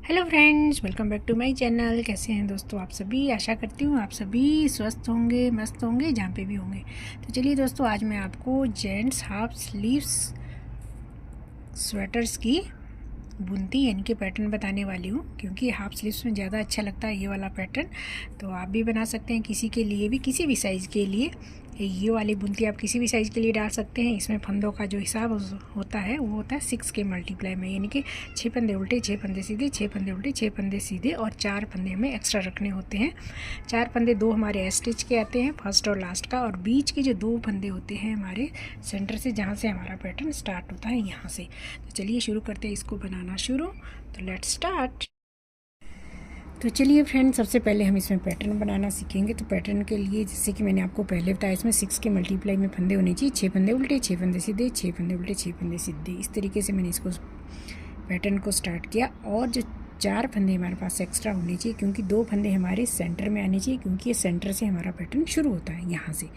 Hello friends, welcome back to my channel. कैसे हैं दोस्तों आप सभी। आशा करती हूँ आप सभी स्वस्थ होंगे, मस्त होंगे, जहाँ पे भी होंगे। तो चलिए दोस्तों, आज मैं आपको जेंट्स हाफ स्लीव्स स्वेटर्स की बुनती यानी कि पैटर्न बताने वाली हूँ, क्योंकि हाफ स्लीव्स में ज़्यादा अच्छा लगता है ये वाला पैटर्न। तो आप भी बना सकते हैं, किसी के लिए भी, किसी भी साइज़ के लिए। ये वाली बुनती आप किसी भी साइज़ के लिए डाल सकते हैं। इसमें फंदों का जो हिसाब होता है वो होता है 6 के मल्टीप्लाई में, यानी कि 6 फंदे उल्टे, 6 फंदे सीधे, 6 फंदे उल्टे, 6 फंदे सीधे, और 4 फंदे हमें एक्स्ट्रा रखने होते हैं। 4 फंदे 2 हमारे स्टिच के आते हैं, फर्स्ट और लास्ट का, और बीच के जो 2 फंदे होते हैं हमारे सेंटर से, जहाँ से हमारा पैटर्न स्टार्ट होता है, यहाँ से। तो चलिए शुरू करते हैं इसको बनाना शुरू। तो लेट्स स्टार्ट। तो चलिए फ्रेंड, सबसे पहले हम इसमें पैटर्न बनाना सीखेंगे। तो पैटर्न के लिए, जैसे कि मैंने आपको पहले बताया, इसमें 6 के मल्टीप्लाई में फंदे होने चाहिए। 6 फंदे उल्टे, 6 फंदे सीधे, 6 फंदे उल्टे, 6 फंदे सीधे। इस तरीके से मैंने इसको पैटर्न को स्टार्ट किया। और जो 4 फंदे हमारे पास एक्स्ट्रा होने चाहिए, क्योंकि 2 फंदे हमारे सेंटर में आने चाहिए, क्योंकि ये सेंटर से हमारा पैटर्न शुरू होता है। यहाँ से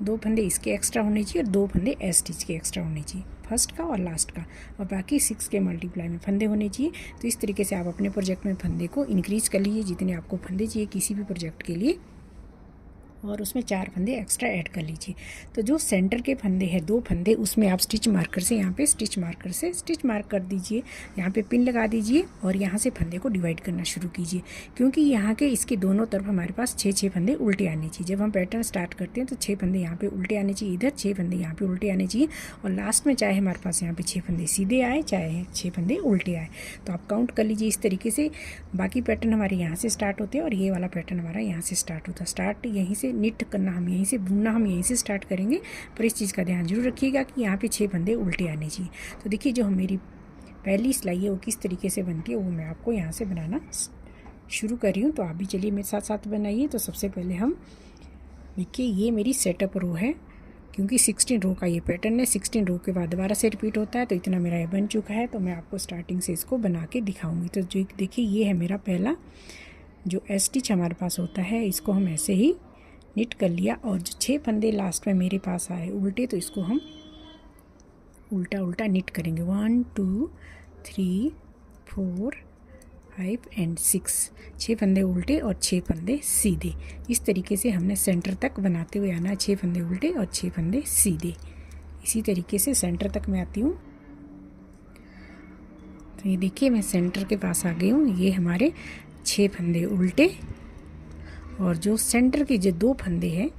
2 फंदे इसके एक्स्ट्रा होने चाहिए और 2 फंदे एस स्टिच के एक्स्ट्रा होने चाहिए, फर्स्ट का और लास्ट का, और बाकी 6 के मल्टीप्लाई में फंदे होने चाहिए। तो इस तरीके से आप अपने प्रोजेक्ट में फंदे को इंक्रीज़ कर लीजिए, जितने आपको फंदे चाहिए किसी भी प्रोजेक्ट के लिए, और उसमें 4 फंदे एक्स्ट्रा ऐड कर लीजिए। तो जो सेंटर के फंदे हैं 2 फंदे, उसमें आप स्टिच मार्कर से, यहाँ पे स्टिच मार्कर से स्टिच मार्क कर दीजिए, यहाँ पे पिन लगा दीजिए, और यहाँ से फंदे को डिवाइड करना शुरू कीजिए, क्योंकि यहाँ के इसके दोनों तरफ हमारे पास 6 फंदे उल्टे आने चाहिए। जब हम पैटर्न स्टार्ट करते हैं तो 6 फंदे यहाँ पे उल्टे आने चाहिए, इधर 6 फंदे यहाँ पे उल्टे आने चाहिए, और लास्ट में चाहे हमारे पास यहाँ पे 6 फंदे सीधे आए, चाहे 6 फंदे उल्टे आए। तो आप काउंट कर लीजिए इस तरीके से। बाकी पैटर्न हमारे यहाँ से स्टार्ट होते हैं, और ये वाला पैटर्न हमारा यहाँ से स्टार्ट होता है। स्टार्ट यहीं से, निट करना हम यहीं से, बुनना हम यहीं से स्टार्ट करेंगे। पर इस चीज़ का ध्यान जरूर रखिएगा कि यहाँ पे 6 फंदे उल्टे आने चाहिए। तो देखिए, जो मेरी पहली सिलाई है वो किस तरीके से बनती है, वो मैं आपको यहाँ से बनाना शुरू कर रही हूँ। तो आप भी चलिए मेरे साथ साथ बनाइए। तो सबसे पहले हम देखिए, ये मेरी सेटअप रो है, क्योंकि 16 रो का ये पैटर्न है। 16 रो के बाद दोबारा से रिपीट होता है। तो इतना मेरा ये बन चुका है। तो मैं आपको स्टार्टिंग से इसको बना के दिखाऊंगी। तो जो देखिए, ये है मेरा पहला जो एस स्टिच हमारे पास होता है, इसको हम ऐसे ही निट कर लिया। और जो 6 फंदे लास्ट में मेरे पास आए उल्टे, तो इसको हम उल्टा उल्टा निट करेंगे। 1 2 3 4 5 एंड 6। 6 फंदे उल्टे और 6 फंदे सीधे। इस तरीके से हमने सेंटर तक बनाते हुए आना है। 6 फंदे उल्टे और 6 फंदे सीधे। इसी तरीके से सेंटर तक मैं आती हूँ। तो ये देखिए, मैं सेंटर के पास आ गई हूँ। ये हमारे 6 फंदे उल्टे, और जो सेंटर के जो 2 फंदे हैं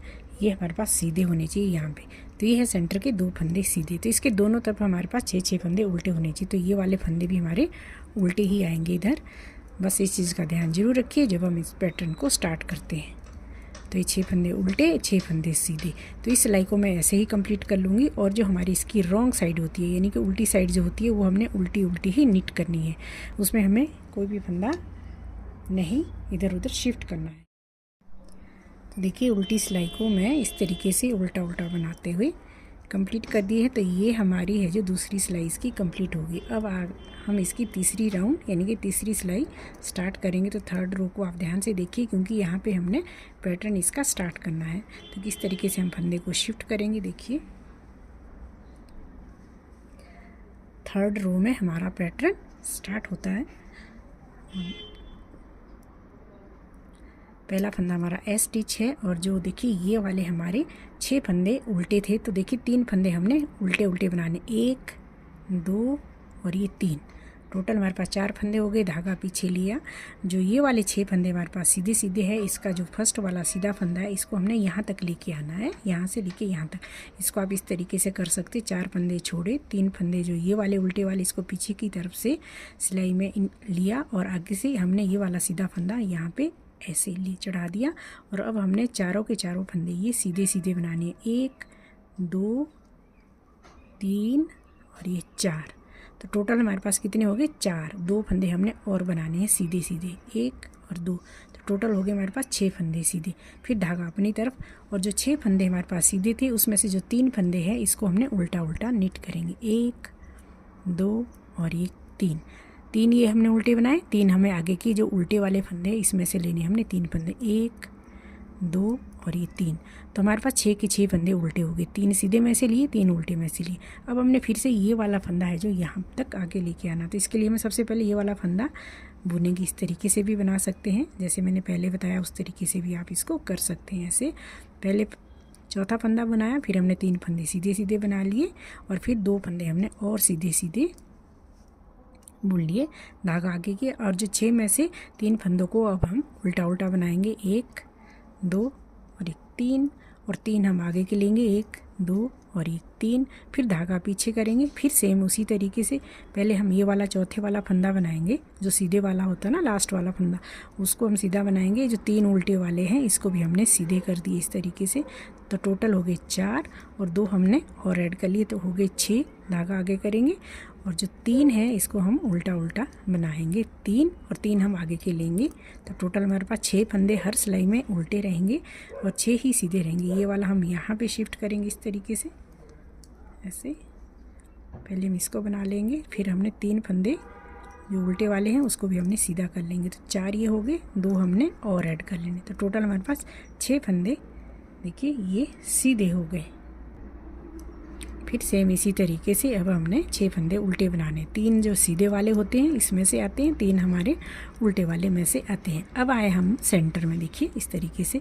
ये हमारे पास सीधे होने चाहिए यहाँ पे। तो ये है सेंटर के 2 फंदे सीधे। तो इसके दोनों तरफ हमारे पास 6 फंदे उल्टे होने चाहिए। तो ये वाले फंदे भी हमारे उल्टे ही आएंगे इधर। बस इस चीज़ का ध्यान जरूर रखिए जब हम इस पैटर्न को स्टार्ट करते हैं। तो ये 6 फंदे उल्टे, 6 फंदे सीधे। तो इस सिलाई को मैं ऐसे ही कंप्लीट कर लूँगी। और जो हमारी इसकी रॉन्ग साइड होती है, यानी कि उल्टी साइड जो होती है, वो हमने उल्टी उल्टी ही निट करनी है। उसमें हमें कोई भी फंदा नहीं इधर उधर शिफ्ट करना है। तो देखिए, उल्टी सिलाई को मैं इस तरीके से उल्टा उल्टा बनाते हुए कंप्लीट कर दी है। तो ये हमारी है जो दूसरी सिलाई इसकी कंप्लीट होगी। अब हम इसकी तीसरी राउंड यानी कि तीसरी सिलाई स्टार्ट करेंगे। तो थर्ड रो को आप ध्यान से देखिए, क्योंकि यहाँ पे हमने पैटर्न इसका स्टार्ट करना है। तो किस तरीके से हम फंदे को शिफ्ट करेंगे, देखिए। थर्ड रो में हमारा पैटर्न स्टार्ट होता है। पहला फंदा हमारा एस स्टिच है, और जो देखिए ये वाले हमारे 6 फंदे उल्टे थे। तो देखिए 3 फंदे हमने उल्टे उल्टे बनाने, 1 2 और ये 3। टोटल हमारे पास 4 फंदे हो गए। धागा पीछे लिया। जो ये वाले 6 फंदे हमारे पास सीधे सीधे है, इसका जो फर्स्ट वाला सीधा फंदा है, इसको हमने यहाँ तक लेके आना है, यहाँ से लेके यहाँ तक। इसको आप इस तरीके से कर सकते, 4 फंदे छोड़े, 3 फंदे जो ये वाले उल्टे वाले, इसको पीछे की तरफ से सिलाई में लिया, और आगे से हमने ये वाला सीधा फंदा यहाँ पे ऐसे लिए चढ़ा दिया। और अब हमने चारों के चारों फंदे ये सीधे सीधे बनाने हैं, 1 2 3 और ये 4। तो टोटल हमारे पास कितने हो गए, 4। 2 फंदे हमने और बनाने हैं सीधे सीधे, 1 और 2। तो टोटल हो गए हमारे पास 6 फंदे सीधे। फिर धागा अपनी तरफ, और जो 6 फंदे हमारे पास सीधे थे, उसमें से जो 3 फंदे हैं इसको हमने उल्टा उल्टा निट करेंगे, 1 2 और ये 3। 3 ये हमने उल्टे बनाए, 3 हमें आगे की जो उल्टे वाले फंदे हैं इसमें से लेने हमने 3 फंदे, 1 2 और ये 3। तो हमारे पास 6 के 6 फंदे उल्टे हो गए। 3 सीधे में से लिए, 3 उल्टे में से लिए। अब हमने फिर से ये वाला फंदा है जो यहाँ तक आगे लेके आना। तो इसके लिए मैं सबसे पहले ये वाला फंदा बुनेंगे। इस तरीके से भी बना सकते हैं, जैसे मैंने पहले बताया उस तरीके से भी आप इसको कर सकते हैं। ऐसे पहले चौथा फंदा बनाया, फिर हमने 3 फंदे सीधे सीधे बना लिए और फिर 2 फंदे हमने और सीधे सीधे बुन लिए धागा आगे के। और जो 6 में से 3 फंदों को अब हम उल्टा उल्टा बनाएंगे, 1 2 और 1 3, और 3 हम आगे के लेंगे, 1 2 और 1 3, फिर धागा पीछे करेंगे। फिर सेम उसी तरीके से पहले हम ये वाला चौथे वाला फंदा बनाएंगे, जो सीधे वाला होता है ना, लास्ट वाला फंदा, उसको हम सीधा बनाएंगे। जो 3 उल्टे वाले हैं इसको भी हमने सीधे कर दिए इस तरीके से। तो टोटल हो गए 4 और 2 हमने और ऐड कर लिए, तो हो गए 6। धागा आगे करेंगे और जो 3 है इसको हम उल्टा उल्टा बनाएंगे, 3 और 3 हम आगे के लेंगे। तो टोटल हमारे पास 6 फंदे हर सिलाई में उल्टे रहेंगे और 6 ही सीधे रहेंगे। ये वाला हम यहाँ पे शिफ्ट करेंगे इस तरीके से, ऐसे पहले हम इसको बना लेंगे, फिर हमने 3 फंदे जो उल्टे वाले हैं उसको भी हमने सीधा कर लेंगे। तो 4 ये हो गए, 2 हमने और ऐड कर लेंगे। तो टोटल हमारे पास 6 फंदे देखिए ये सीधे हो गए। फिर सेम इसी तरीके से अब हमने 6 फंदे उल्टे बनाने। 3 जो सीधे वाले होते हैं इसमें से आते हैं, 3 हमारे उल्टे वाले में से आते हैं। अब आए हम सेंटर में, देखिए इस तरीके से।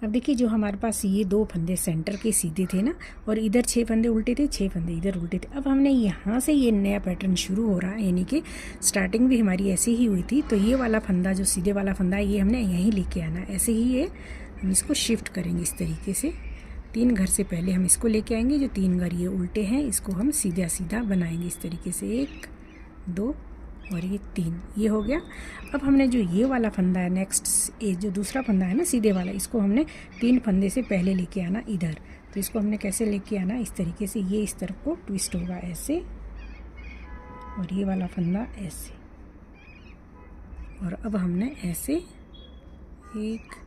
अब देखिए जो हमारे पास ये 2 फंदे सेंटर के सीधे थे ना, और इधर 6 फंदे उल्टे थे, 6 फंदे इधर उल्टे थे। अब हमने यहाँ से ये नया पैटर्न शुरू हो रहा है, यानी कि स्टार्टिंग भी हमारी ऐसे ही हुई थी। तो ये वाला फंदा जो सीधे वाला फंदा है ये हमने यहीं लेके आना, ऐसे ही ये हम इसको शिफ्ट करेंगे इस तरीके से। 3 घर से पहले हम इसको लेके आएंगे, जो 3 घर ये उल्टे हैं इसको हम सीधा सीधा बनाएंगे इस तरीके से, 1 2 और ये 3, ये हो गया। अब हमने जो ये वाला फंदा है नेक्स्ट, ये जो दूसरा फंदा है ना सीधे वाला, इसको हमने 3 फंदे से पहले लेके आना इधर। तो इसको हमने कैसे लेके आना, इस तरीके से, ये इस तरफ को ट्विस्ट होगा ऐसे, और ये वाला फंदा ऐसे, और अब हमने ऐसे 1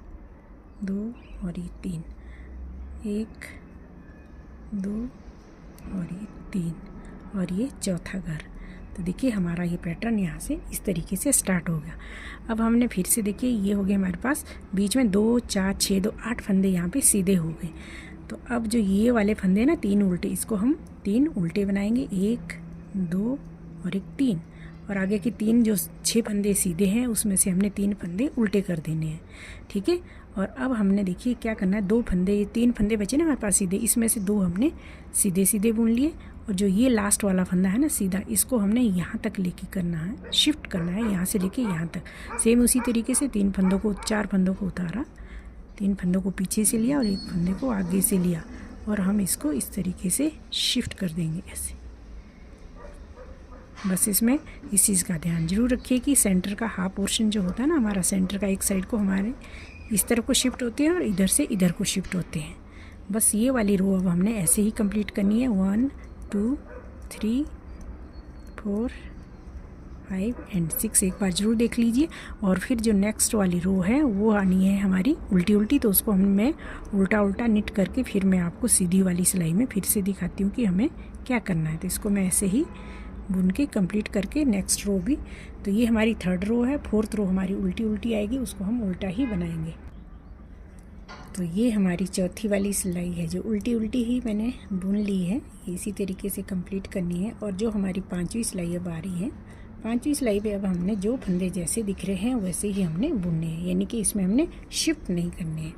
2 और ये 3, 1 2 और ये 3, और ये चौथा घर। तो देखिए हमारा ये पैटर्न यहाँ से इस तरीके से स्टार्ट हो गया। अब हमने फिर से देखिए ये हो गया हमारे पास बीच में 2 4 6 2 8 फंदे यहाँ पे सीधे हो गए। तो अब जो ये वाले फंदे ना 3 उल्टे, इसको हम 3 उल्टे बनाएंगे, 1 2 और 1 3, और आगे के 3 जो 6 फंदे सीधे हैं उसमें से हमने 3 फंदे उल्टे कर देने हैं, ठीक है। और अब हमने देखिए क्या करना है, 2 फंदे, 3 फंदे बचे ना हमारे पास सीधे, इसमें से 2 हमने सीधे सीधे बुन लिए, और जो ये लास्ट वाला फंदा है ना सीधा, इसको हमने यहाँ तक लेके करना है, शिफ्ट करना है यहाँ से लेके यहाँ तक। सेम उसी तरीके से 3 फंदों को, 4 फंदों को उतारा, 3 फंदों को पीछे से लिया और 1 फंदे को आगे से लिया, और हम इसको इस तरीके से शिफ्ट कर देंगे ऐसे। बस इसमें इस चीज़ का ध्यान जरूर रखिए कि सेंटर का हाफ पोर्शन जो होता है ना हमारा, सेंटर का एक साइड को हमारे इस तरफ को शिफ्ट होते हैं और इधर से इधर को शिफ्ट होते हैं। बस ये वाली रो अब हमने ऐसे ही कंप्लीट करनी है, 1 2 3 4 5 एंड 6 एक बार ज़रूर देख लीजिए। और फिर जो नेक्स्ट वाली रो है वो आनी है हमारी उल्टी उल्टी, तो उसको मैं उल्टा उल्टा निट करके फिर मैं आपको सीधी वाली सिलाई में फिर से दिखाती हूँ कि हमें क्या करना है। तो इसको मैं ऐसे ही बुन के कंप्लीट करके नेक्स्ट रो भी, तो ये हमारी 3rd रो है। 4th रो हमारी उल्टी उल्टी आएगी, उसको हम उल्टा ही बनाएंगे। तो ये हमारी चौथी वाली सिलाई है जो उल्टी उल्टी ही मैंने बुन ली है, इसी तरीके से कंप्लीट करनी है। और जो हमारी 5वीं सिलाई अब आ रही है, 5वीं सिलाई पे अब हमने जो फंदे जैसे दिख रहे हैं वैसे ही हमने बुनने हैं, यानी कि इसमें हमने शिफ्ट नहीं करने हैं।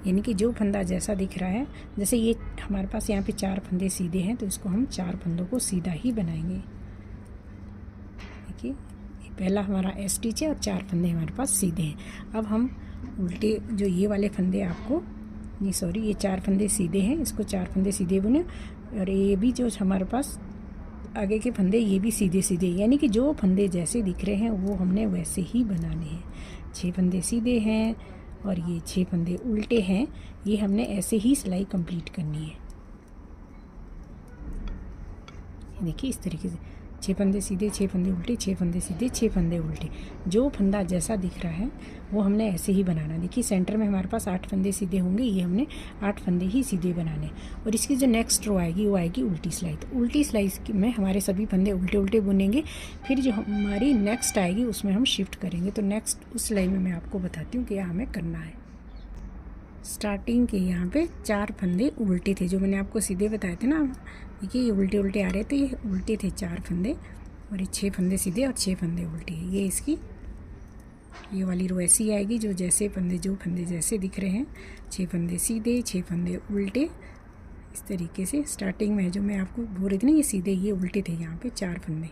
यानी कि जो फंदा जैसा दिख रहा है, जैसे ये हमारे पास यहाँ पे 4 फंदे सीधे हैं, तो इसको हम 4 फंदों को सीधा ही बनाएंगे। देखिए पहला हमारा एस स्टिच है और 4 फंदे हमारे पास सीधे हैं। अब हम उल्टे जो ये वाले फंदे आपको, नहीं सॉरी, ये 4 फंदे सीधे हैं, इसको 4 फंदे सीधे बुने, और ये भी जो हमारे पास आगे के फंदे ये भी सीधे सीधे, यानी कि जो फंदे जैसे दिख रहे हैं वो हमने वैसे ही बनाने हैं। 6 फंदे सीधे हैं और ये 6 फंदे उल्टे हैं, ये हमने ऐसे ही सिलाई कंप्लीट करनी है। देखिए इस तरीके से 6 फंदे सीधे, 6 फंदे उल्टे, 6 फंदे सीधे, 6 फंदे उल्टे, जो फंदा जैसा दिख रहा है वो हमने ऐसे ही बनाना। देखिए सेंटर में हमारे पास 8 फंदे सीधे होंगे, ये हमने 8 फंदे ही सीधे बनाने। और इसकी जो नेक्स्ट रो आएगी वो आएगी उल्टी सिलाई। तो उल्टी सिलाई में हमारे सभी फंदे उल्टे उल्टे बुनेंगे। फिर जो हमारी नेक्स्ट आएगी उसमें हम शिफ्ट करेंगे। तो नेक्स्ट उस सिलाई में मैं आपको बताती हूँ कि यह हमें करना है। स्टार्टिंग के यहाँ पे 4 फंदे उल्टे थे, जो मैंने आपको सीधे बताए थे ना। देखिए ये उल्टे उल्टे आ रहे थे, ये उल्टे थे 4 फंदे, और ये 6 फंदे सीधे और 6 फंदे उल्टे। ये इसकी ये वाली रो ऐसी आएगी जो फंदे जैसे दिख रहे हैं, 6 फंदे सीधे 6 फंदे उल्टे, इस तरीके से। स्टार्टिंग में जो मैं आपको बोल रही थी ना, ये सीधे ये उल्टे थे, यहाँ पे 4 फंदे।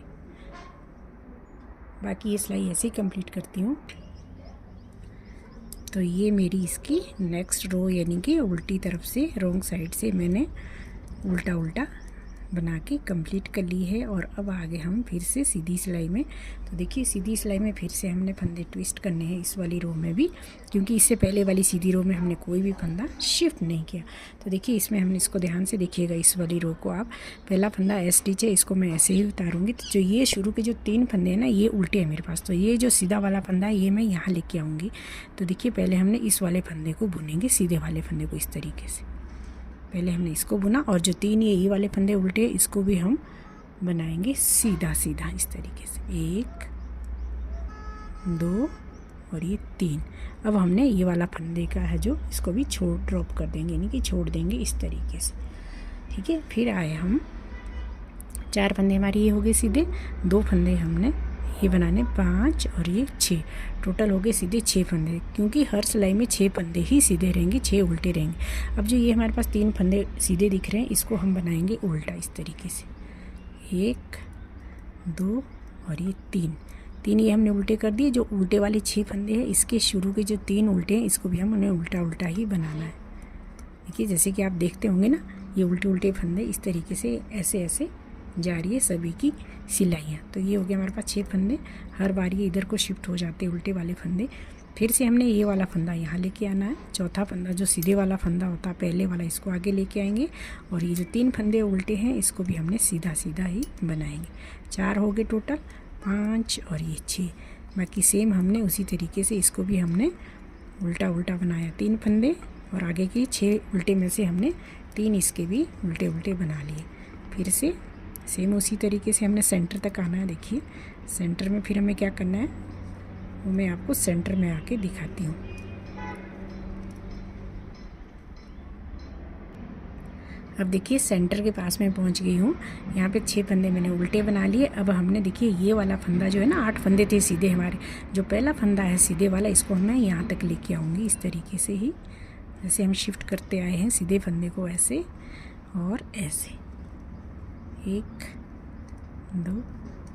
बाकी ये सिलाई ऐसे ही कंप्लीट करती हूँ। तो ये मेरी इसकी नेक्स्ट रो, यानी कि उल्टी तरफ से रॉन्ग साइड से मैंने उल्टा उल्टा बना के कंप्लीट कर ली है। और अब आगे हम फिर से सीधी सिलाई में। तो देखिए सीधी सिलाई में फिर से हमने फंदे ट्विस्ट करने हैं इस वाली रो में भी, क्योंकि इससे पहले वाली सीधी रो में हमने कोई भी फंदा शिफ्ट नहीं किया। तो देखिए इसमें हमने इसको ध्यान से देखिएगा, इस वाली रो को आप, पहला फंदा एस स्टिच है, इसको मैं ऐसे ही उतारूँगी। तो जो ये शुरू के जो 3 फंदे हैं ना, ये उल्टे हैं मेरे पास। तो ये जो सीधा वाला फंदा है ये मैं यहाँ लेके आऊँगी। तो देखिए पहले हमने इस वाले फंदे को बुनेंगे, सीधे वाले फंदे को इस तरीके से। पहले हमने इसको बुना और जो 3 ये वाले फंदे उल्टे इसको भी हम बनाएंगे सीधा सीधा इस तरीके से। 1 2 और ये 3। अब हमने ये वाला फंदे का है जो, इसको भी ड्रॉप कर देंगे, यानी कि छोड़ देंगे इस तरीके से। ठीक है, फिर आए हम 4 फंदे हमारे ये हो गए सीधे, 2 फंदे हमने ये बनाने 5 और ये 6, टोटल हो गए सीधे 6 फंदे। क्योंकि हर सिलाई में 6 फंदे ही सीधे रहेंगे, 6 उल्टे रहेंगे। अब जो ये हमारे पास 3 फंदे सीधे दिख रहे हैं, इसको हम बनाएंगे उल्टा इस तरीके से। 1 2 और ये 3 ये हमने उल्टे कर दिए। जो उल्टे वाले 6 फंदे हैं, इसके शुरू के जो 3 उल्टे हैं, इसको भी हम उन्हें उल्टा उल्टा ही बनाना है। देखिए जैसे कि आप देखते होंगे ना, ये उल्टे उल्टे फंदे इस तरीके से ऐसे ऐसे जा रही है सभी की सिलाइयाँ। तो ये हो गया हमारे पास 6 फंदे। हर बार ये इधर को शिफ्ट हो जाते हैं उल्टे वाले फंदे। फिर से हमने ये वाला फंदा यहाँ लेके आना है। चौथा फंदा जो सीधे वाला फंदा होता है पहले वाला, इसको आगे लेके आएंगे। और ये जो 3 फंदे उल्टे हैं, इसको भी हमने सीधा सीधा ही बनाएंगे। 4 हो गए टोटल, 5 और ये 6। बाकी सेम हमने उसी तरीके से इसको भी हमने उल्टा उल्टा बनाया, 3 फंदे और आगे के 6 उल्टे में से हमने 3 इसके भी उल्टे उल्टे बना लिए। फिर से सेम उसी तरीके से हमने सेंटर तक आना है। देखिए सेंटर में फिर हमें क्या करना है, वो मैं आपको सेंटर में आके दिखाती हूँ। अब देखिए सेंटर के पास में पहुँच गई हूँ। यहाँ पे 6 फंदे मैंने उल्टे बना लिए। अब हमने देखिए ये वाला फंदा जो है ना, 8 फंदे थे सीधे हमारे, जो पहला फंदा है सीधे वाला, इसको मैं यहाँ तक लेके आऊँगी इस तरीके से ही, जैसे हम शिफ्ट करते आए हैं सीधे फंदे को, ऐसे और ऐसे। 1 2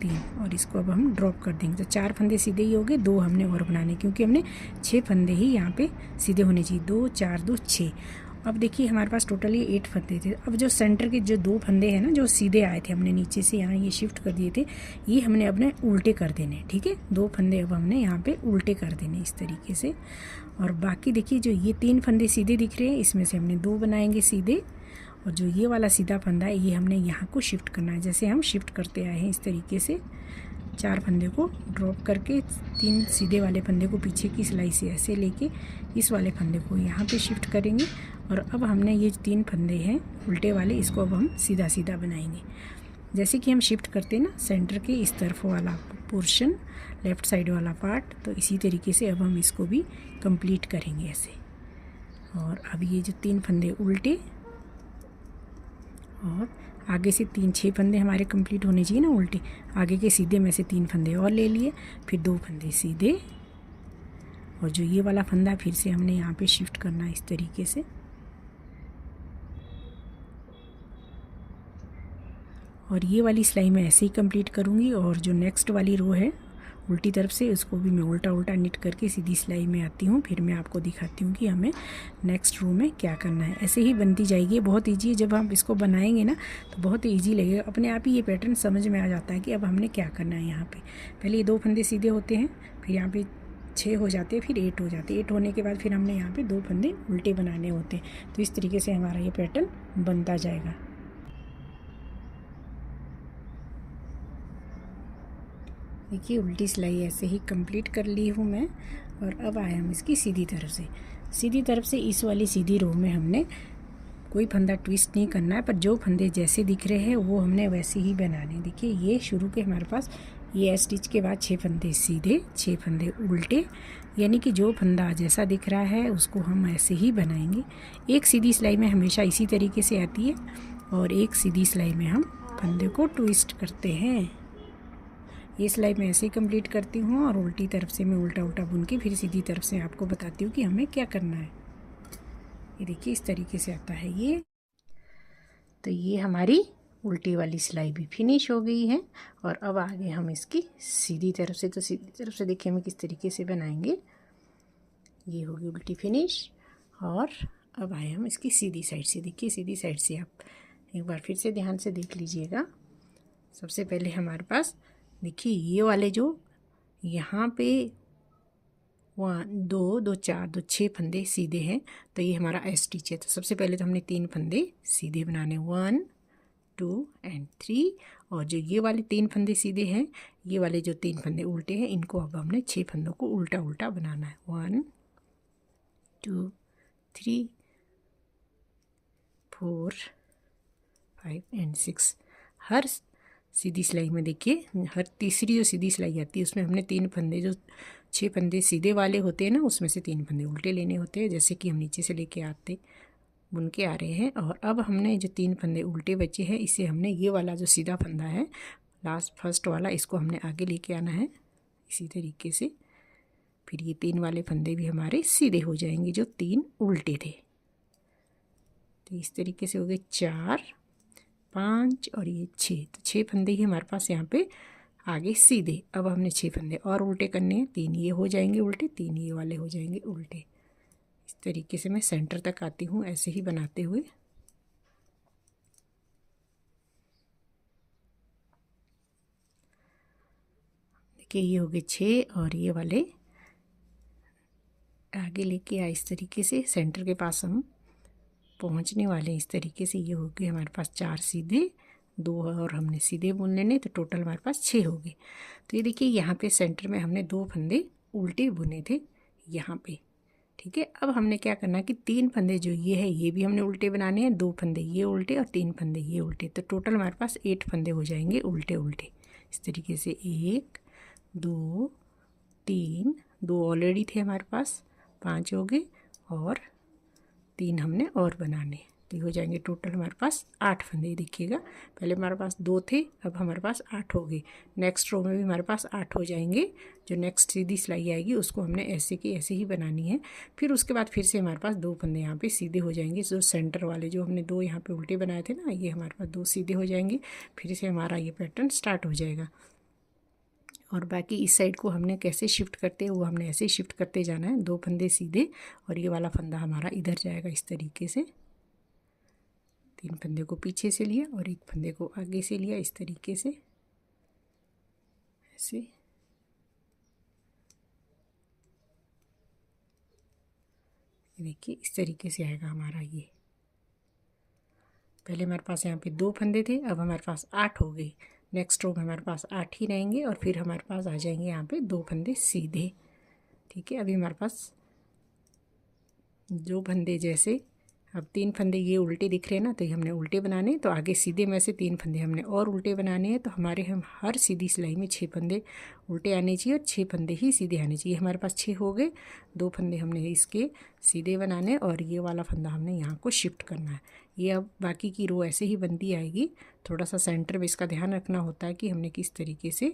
3 और इसको अब हम ड्रॉप कर देंगे। तो 4 फंदे सीधे ही हो गए, 2 हमने और बनाने, क्योंकि हमने 6 फंदे ही यहाँ पे सीधे होने चाहिए। 2 4 2 6। अब देखिए हमारे पास टोटली 8 फंदे थे। अब जो सेंटर के जो 2 फंदे हैं ना, जो सीधे आए थे, हमने नीचे से यहाँ ये शिफ्ट कर दिए थे, ये हमने अपने उल्टे कर देने। ठीक है, 2 फंदे अब हमने यहाँ पे उल्टे कर देने इस तरीके से। और बाकी देखिए जो ये 3 फंदे सीधे दिख रहे हैं, इसमें से हमने 2 बनाएंगे सीधे। और जो ये वाला सीधा फंदा है, ये हमने यहाँ को शिफ्ट करना है, जैसे हम शिफ्ट करते आए हैं इस तरीके से। 4 फंदे को ड्रॉप करके 3 सीधे वाले फंदे को पीछे की सिलाई से ऐसे लेके इस वाले फंदे को यहाँ पे शिफ्ट करेंगे। और अब हमने ये 3 फंदे हैं उल्टे वाले, इसको अब हम सीधा सीधा बनाएंगे। जैसे कि हम शिफ्ट करते हैं ना सेंटर के इस तरफ वाला पोर्शन, लेफ़्ट साइड वाला पार्ट, तो इसी तरीके से अब हम इसको भी कंप्लीट करेंगे ऐसे। और अब ये जो 3 फंदे उल्टे और आगे से 6 फंदे हमारे कंप्लीट होने चाहिए ना उल्टे, आगे के सीधे में से 3 फंदे और ले लिए, फिर 2 फंदे सीधे। और जो ये वाला फंदा फिर से हमने यहाँ पे शिफ्ट करना है इस तरीके से। और ये वाली सिलाई मैं ऐसे ही कंप्लीट करूँगी। और जो नेक्स्ट वाली रो है उल्टी तरफ से, उसको भी मैं उल्टा उल्टा निट करके सीधी सिलाई में आती हूँ। फिर मैं आपको दिखाती हूँ कि हमें नेक्स्ट रो में क्या करना है। ऐसे ही बनती जाएगी, बहुत ईजी है। जब हम इसको बनाएंगे ना तो बहुत ईजी लगेगा, अपने आप ही ये पैटर्न समझ में आ जाता है कि अब हमने क्या करना है। यहाँ पे पहले ये 2 फंदे सीधे होते हैं, फिर यहाँ पे 6 हो जाते हैं, फिर 8 हो जाते हैं। 8 होने के बाद फिर हमने यहाँ पे 2 फंदे उल्टे बनाने होते हैं। तो इस तरीके से हमारा ये पैटर्न बनता जाएगा। देखिए उल्टी सिलाई ऐसे ही कंप्लीट कर ली हूँ मैं। और अब आए हम इसकी सीधी तरफ से। सीधी तरफ से इस वाली सीधी रो में हमने कोई फंदा ट्विस्ट नहीं करना है, पर जो फंदे जैसे दिख रहे हैं वो हमने वैसे ही बनाने। देखिए ये शुरू के हमारे पास ये एस स्टिच के बाद 6 फंदे सीधे, 6 फंदे उल्टे, यानी कि जो फंदा जैसा दिख रहा है उसको हम ऐसे ही बनाएंगे। एक सीधी सिलाई में हमेशा इसी तरीके से आती है और एक सीधी सिलाई में हम फंदे को ट्विस्ट करते हैं। ये सिलाई मैं ऐसे ही कंप्लीट करती हूँ और उल्टी तरफ से मैं उल्टा उल्टा बुन के फिर सीधी तरफ से आपको बताती हूँ कि हमें क्या करना है। ये देखिए इस तरीके से आता है ये। तो ये हमारी उल्टी वाली सिलाई भी फिनिश हो गई है। और अब आगे हम इसकी सीधी तरफ से, तो सीधी तरफ से देखिए हमें किस तरीके से बनाएंगे। ये होगी उल्टी फिनिश। और अब आए हम इसकी सीधी साइड से। देखिए सीधी साइड से आप एक बार फिर से ध्यान से देख लीजिएगा। सबसे पहले हमारे पास देखिए ये वाले जो यहाँ पे 1 2 2 4 2 6 फंदे सीधे हैं, तो ये हमारा स्टिच है। तो सबसे पहले तो हमने 3 फंदे सीधे बनाने, 1 2 एंड 3। और जो ये वाले 3 फंदे सीधे हैं, ये वाले जो 3 फंदे उल्टे हैं, इनको अब हमने 6 फंदों को उल्टा उल्टा बनाना है। 1 2 3 4 5 एंड 6। हर सीधी सिलाई में देखिए हर तीसरी जो सीधी सिलाई आती है उसमें हमने 3 फंदे, जो 6 फंदे सीधे वाले होते हैं ना, उसमें से 3 फंदे उल्टे लेने होते हैं, जैसे कि हम नीचे से लेके आते बुन के आ रहे हैं। और अब हमने जो 3 फंदे उल्टे बचे हैं, इसे हमने ये वाला जो सीधा फंदा है लास्ट फर्स्ट वाला, इसको हमने आगे लेके आना है इसी तरीके से। फिर ये 3 वाले फंदे भी हमारे सीधे हो जाएंगे जो 3 उल्टे थे। तो इस तरीके से हो गए 4 5 और ये 6। तो 6 फंदे ही हमारे पास यहाँ पे आगे सीधे। अब हमने 6 फंदे और उल्टे करने हैं। 3 ये हो जाएंगे उल्टे, 3 ये वाले हो जाएंगे उल्टे। इस तरीके से मैं सेंटर तक आती हूँ ऐसे ही बनाते हुए। देखिए ये हो गए 6 और ये वाले आगे लेके आए इस तरीके से। सेंटर के पास हम पहुंचने वाले हैं इस तरीके से। ये हो गए हमारे पास 4 सीधे, 2 और हमने सीधे बुन लेने, तो टोटल हमारे पास 6 हो गए। तो ये देखिए यहाँ पे सेंटर में हमने 2 फंदे उल्टे बुने थे यहाँ पे। ठीक है, अब हमने क्या करना है कि 3 फंदे जो ये है ये भी हमने उल्टे बनाने हैं, 2 फंदे ये उल्टे और 3 फंदे ये उल्टे। तो टोटल हमारे पास 8 फंदे हो जाएंगे उल्टे उल्टे इस तरीके से। 1 2 3, 2 ऑलरेडी थे हमारे पास, 5 हो गए और 3 हमने और बनाने। तो हो जाएंगे टोटल हमारे पास 8 फंदे। देखिएगा पहले हमारे पास 2 थे, अब हमारे पास 8 हो गए। नेक्स्ट रो में भी हमारे पास 8 हो जाएंगे। जो नेक्स्ट सीधी सिलाई आएगी उसको हमने ऐसे की ऐसे ही बनानी है। फिर उसके बाद फिर से हमारे पास 2 फंदे यहाँ पे सीधे हो जाएंगे। जो सेंटर वाले जो हमने 2 यहाँ पे उल्टे बनाए थे ना, ये हमारे पास 2 सीधे हो जाएंगे। फिर से हमारा ये पैटर्न स्टार्ट हो जाएगा। और बाकी इस साइड को हमने कैसे शिफ्ट करते हैं वो हमने ऐसे ही शिफ्ट करते जाना है। 2 फंदे सीधे और ये वाला फंदा हमारा इधर जाएगा इस तरीके से। 3 फंदे को पीछे से लिया और 1 फंदे को आगे से लिया इस तरीके से, ऐसे। देखिए इस तरीके से आएगा हमारा ये। पहले हमारे पास यहाँ पे 2 फंदे थे, अब हमारे पास 8 हो गए। नेक्स्ट रो में हमारे पास 8 ही रहेंगे और फिर हमारे पास आ जाएंगे यहाँ पे 2 फंदे सीधे। ठीक है, अभी हमारे पास 2 फंदे जैसे, अब 3 फंदे ये उल्टे दिख रहे हैं ना, तो ये हमने उल्टे बनाने। तो आगे सीधे में से 3 फंदे हमने और उल्टे बनाने हैं। तो हम हर सीधी सिलाई में 6 फंदे उल्टे आने चाहिए और 6 फंदे ही सीधे आने चाहिए। हमारे पास 6 हो गए। 2 फंदे हमने इसके सीधे बनाने और ये वाला फंदा हमने यहाँ को शिफ्ट करना है। ये अब बाकी की रो ऐसे ही बनती आएगी। थोड़ा सा सेंटर में इसका ध्यान रखना होता है कि हमने किस तरीके से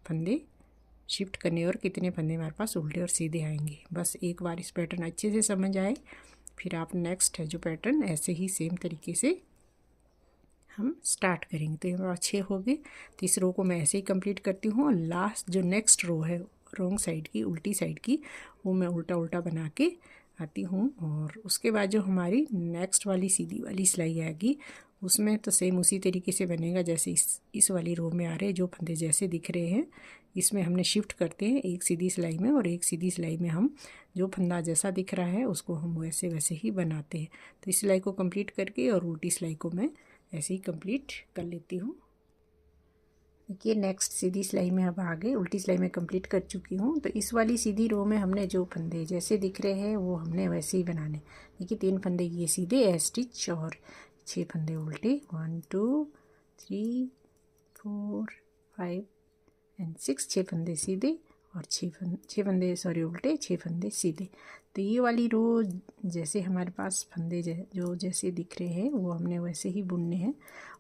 फंदे शिफ्ट करने और कितने फंदे हमारे पास उल्टे और सीधे आएंगे। बस एक बार इस पैटर्न अच्छे से समझ आए, फिर आप नेक्स्ट है जो पैटर्न ऐसे ही सेम तरीके से हम स्टार्ट करेंगे। तो ये हमारा 6 हो गए। तो इस रो को मैं ऐसे ही कंप्लीट करती हूँ और लास्ट जो नेक्स्ट रो है रॉन्ग साइड की, उल्टी साइड की, वो मैं उल्टा उल्टा बना के आती हूँ। और उसके बाद जो हमारी नेक्स्ट वाली सीधी वाली सिलाई आएगी उसमें तो सेम उसी तरीके से बनेगा जैसे इस वाली रो में आ रहे जो फंदे जैसे दिख रहे हैं। इसमें हमने शिफ्ट करते हैं एक सीधी सिलाई में और एक सीधी सिलाई में हम जो फंदा जैसा दिख रहा है उसको हम वैसे वैसे ही बनाते हैं। तो इस सिलाई को कंप्लीट करके और उल्टी सिलाई को मैं ऐसे ही कंप्लीट कर लेती हूँ। देखिए नेक्स्ट सीधी सिलाई में अब आगे उल्टी सिलाई में कंप्लीट कर चुकी हूँ। तो इस वाली सीधी रो में हमने जो फंदे जैसे दिख रहे हैं वो हमने वैसे ही बनाने। देखिए 3 फंदे ये सीधे स्टिच और 6 फंदे उल्टे, 1 2 3 4 5 एंड 6। 6 फंदे सीधे और 6 फंदे सॉरी उल्टे, 6 फंदे सीधे। तो ये वाली रो जैसे हमारे पास फंदे जो जैसे दिख रहे हैं वो हमने वैसे ही बुनने हैं।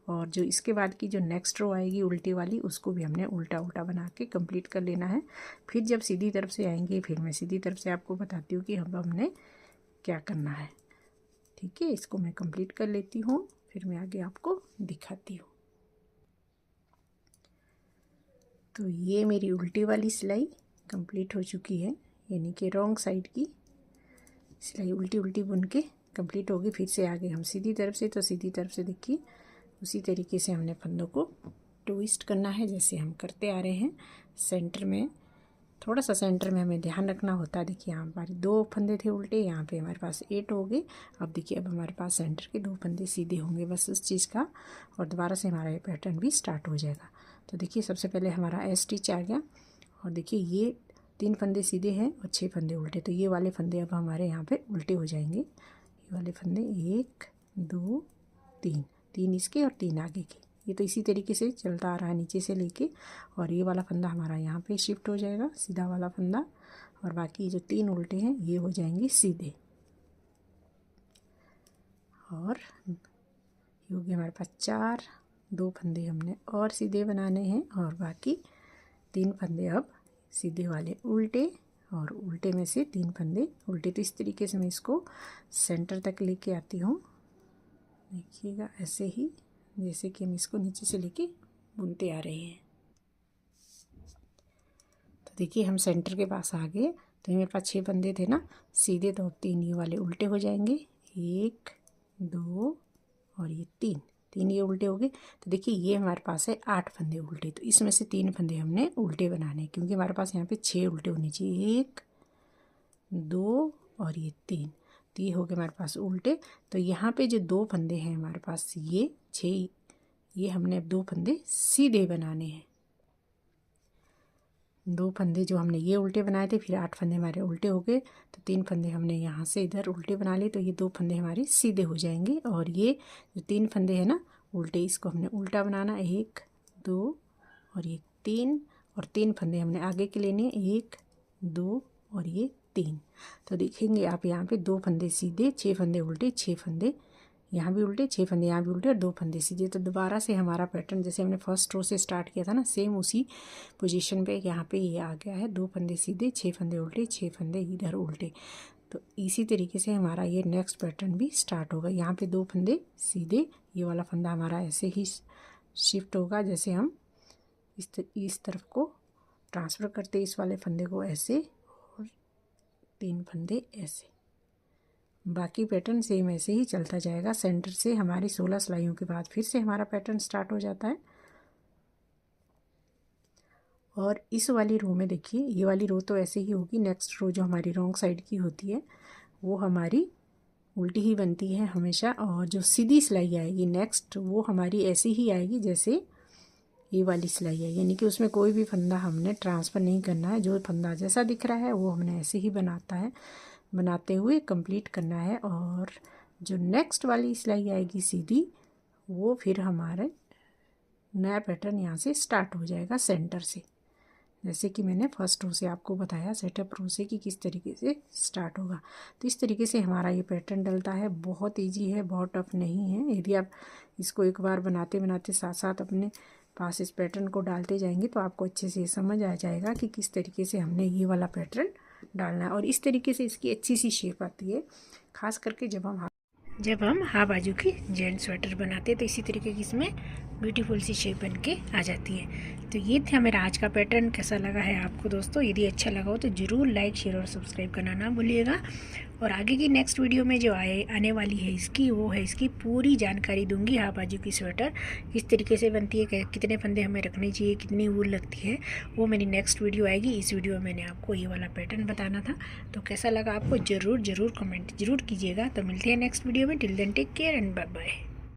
और जो इसके बाद की जो नेक्स्ट रो आएगी उल्टी वाली, उसको भी हमने उल्टा उल्टा बना के कंप्लीट कर लेना है। फिर जब सीधी तरफ से आएंगे, फिर मैं सीधी तरफ से आपको बताती हूँ कि हमने क्या करना है। ठीक है, इसको मैं कंप्लीट कर लेती हूँ, फिर मैं आगे आपको दिखाती हूँ। तो ये मेरी उल्टी वाली सिलाई कंप्लीट हो चुकी है, यानी कि रॉन्ग साइड की सिलाई उल्टी उल्टी बुन के कंप्लीट होगी। फिर से आगे हम सीधी तरफ से, तो सीधी तरफ से देखिए उसी तरीके से हमने फंदों को ट्विस्ट करना है जैसे हम करते आ रहे हैं। सेंटर में थोड़ा सा सेंटर में हमें ध्यान रखना होता है। देखिए यहाँ हमारे 2 फंदे थे उल्टे, यहाँ पे हमारे पास 8 हो गए। अब देखिए अब हमारे पास सेंटर के 2 फंदे सीधे होंगे, बस उस चीज़ का, और दोबारा से हमारा ये पैटर्न भी स्टार्ट हो जाएगा। तो देखिए सबसे पहले हमारा एस स्टिच आ गया, और देखिए ये 3 फंदे सीधे हैं और 6 फंदे उल्टे। तो ये वाले फंदे अब हमारे यहाँ पे उल्टे हो जाएंगे। ये वाले फंदे 1 2 3 इसके और 3 आगे के। ये तो इसी तरीके से चलता आ रहा है नीचे से लेके, और ये वाला फंदा हमारा यहाँ पे शिफ्ट हो जाएगा, सीधा वाला फंदा, और बाकी जो 3 उल्टे हैं ये हो जाएंगे सीधे। और ये हो गया हमारे पास 4, 2 फंदे हमने और सीधे बनाने हैं, और बाकी 3 फंदे अब सीधे वाले उल्टे, और उल्टे में से 3 फंदे उल्टे। तो इस तरीके से मैं इसको सेंटर तक लेके आती हूँ। देखिएगा ऐसे ही, जैसे कि हम इसको नीचे से लेके बुनते आ रहे हैं। तो देखिए हम सेंटर के पास आ गए। तो ये मेरे पास 6 फंदे थे ना सीधे, तो 3 ये वाले उल्टे हो जाएंगे, 1 2 और ये 3 ये उल्टे हो गए। तो देखिए ये हमारे पास है 8 फंदे उल्टे। तो इसमें से 3 फंदे हमने उल्टे बनाने हैं, क्योंकि हमारे पास यहाँ पे 6 उल्टे होने चाहिए, 1 2 और ये 3। तो ये हो गए हमारे पास उल्टे। तो यहाँ पे जो 2 फंदे हैं हमारे पास, ये 6, ये हमने अब 2 फंदे सीधे बनाने हैं। 2 फंदे जो हमने ये उल्टे बनाए थे, फिर 8 फंदे हमारे उल्टे हो गए। तो 3 फंदे हमने यहाँ से इधर उल्टे बना लिए, तो ये 2 फंदे हमारे सीधे हो जाएंगे। और ये जो 3 फंदे हैं ना उल्टे, इसको हमने उल्टा बनाना, 1 2 और ये 3, और 3 फंदे हमने आगे के लेने, 1 2 और ये 3। तो देखेंगे आप यहाँ पे 2 फंदे सीधे, 6 फंदे उल्टे, 6 फंदे यहाँ भी उल्टे, 6 फंदे यहाँ भी उल्टे और 2 फंदे सीधे। तो दोबारा से हमारा पैटर्न जैसे हमने फर्स्ट रो से स्टार्ट किया था ना, सेम उसी पोजीशन पे यहाँ पे ये आ गया है। 2 फंदे सीधे, 6 फंदे उल्टे, 6 फंदे इधर उल्टे। तो इसी तरीके से हमारा ये नेक्स्ट पैटर्न भी स्टार्ट होगा। यहाँ पे 2 फंदे सीधे, ये वाला फंदा हमारा ऐसे ही शिफ्ट होगा, जैसे हम इस तरफ को ट्रांसफ़र करते इस वाले फंदे को ऐसे, और 3 फंदे ऐसे। बाकी पैटर्न सेम ऐसे ही चलता जाएगा। सेंटर से हमारी 16 सिलाइयों के बाद फिर से हमारा पैटर्न स्टार्ट हो जाता है। और इस वाली रो में देखिए, ये वाली रो तो ऐसे ही होगी। नेक्स्ट रो जो हमारी रॉन्ग साइड की होती है वो हमारी उल्टी ही बनती है हमेशा, और जो सीधी सिलाई आएगी नेक्स्ट, वो हमारी ऐसी ही आएगी जैसे ये वाली सिलाई है, यानी कि उसमें कोई भी फंदा हमने ट्रांसफ़र नहीं करना है। जो फंदा जैसा दिख रहा है वो हमने ऐसे ही बनाते हुए कंप्लीट करना है। और जो नेक्स्ट वाली सिलाई आएगी सीधी, वो फिर हमारे नया पैटर्न यहाँ से स्टार्ट हो जाएगा सेंटर से, जैसे कि मैंने फर्स्ट रो से आपको बताया, सेटअप रो से, कि किस तरीके से स्टार्ट होगा। तो इस तरीके से हमारा ये पैटर्न डलता है। बहुत ईजी है, बहुत टफ नहीं है। यदि आप इसको एक बार बनाते बनाते साथ साथ अपने पास इस पैटर्न को डालते जाएंगे तो आपको अच्छे से समझ आ जाएगा कि किस तरीके से हमने ये वाला पैटर्न डालना है। और इस तरीके से इसकी अच्छी सी शेप आती है, खास करके जब हम हाफ बाजू की जेंट स्वेटर बनाते हैं, तो इसी तरीके की इसमें ब्यूटीफुल सी शेप बन के आ जाती है। तो ये था मेरा आज का पैटर्न। कैसा लगा है आपको दोस्तों? यदि अच्छा लगा हो तो ज़रूर लाइक शेयर और सब्सक्राइब करना ना भूलिएगा। और आगे की नेक्स्ट वीडियो में जो आने वाली है इसकी, वो है इसकी पूरी जानकारी दूंगी। हाफ बाजू की स्वेटर किस तरीके से बनती है, कितने फंदे हमें रखने चाहिए, कितनी वूल लगती है, वो मेरी नेक्स्ट वीडियो आएगी। इस वीडियो में मैंने आपको ये वाला पैटर्न बताना था। तो कैसा लगा आपको ज़रूर कमेंट ज़रूर कीजिएगा। तो मिलते हैं नेक्स्ट वीडियो में। Till then take care and bye bye.